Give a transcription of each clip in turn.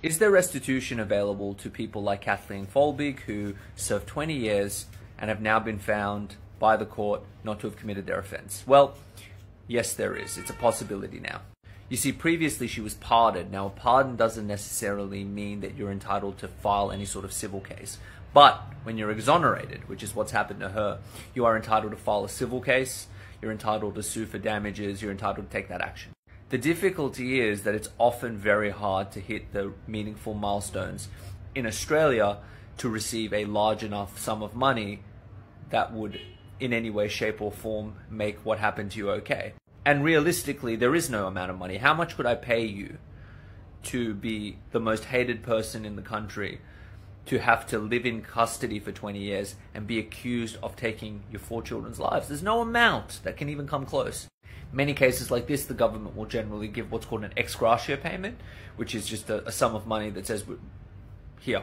Is there restitution available to people like Kathleen Folbigg, who served 20 years and have now been found by the court not to have committed their offense? Well, yes, there is. It's a possibility now. You see, previously she was pardoned. Now, a pardon doesn't necessarily mean that you're entitled to file any sort of civil case. But when you're exonerated, which is what's happened to her, you are entitled to file a civil case, you're entitled to sue for damages, you're entitled to take that action. The difficulty is that it's often very hard to hit the meaningful milestones in Australia to receive a large enough sum of money that would in any way, shape or form make what happened to you okay. And realistically, there is no amount of money. How much could I pay you to be the most hated person in the country, to have to live in custody for 20 years and be accused of taking your 4 children's lives? There's no amount that can even come close. Many cases like this, the government will generally give what's called an ex gratia payment, which is just a sum of money that says, here,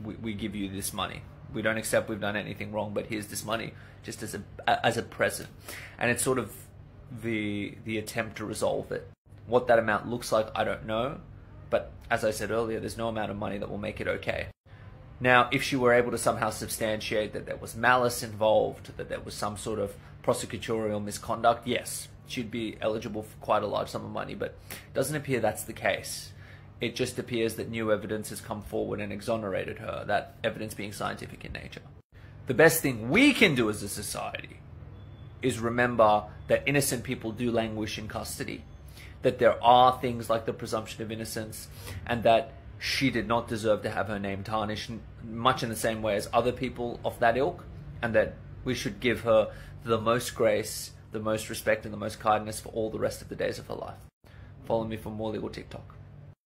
we give you this money. We don't accept we've done anything wrong, but here's this money just as a present. And it's sort of the attempt to resolve it. What that amount looks like, I don't know. But as I said earlier, there's no amount of money that will make it okay. Now, if she were able to somehow substantiate that there was malice involved, that there was some sort of prosecutorial misconduct, yes, she'd be eligible for quite a large sum of money, but it doesn't appear that's the case. It just appears that new evidence has come forward and exonerated her, that evidence being scientific in nature. The best thing we can do as a society is remember that innocent people do languish in custody, that there are things like the presumption of innocence, and that she did not deserve to have her name tarnished, much in the same way as other people of that ilk, and that we should give her the most grace, the most respect, and the most kindness for all the rest of the days of her life. Follow me for more legal TikTok.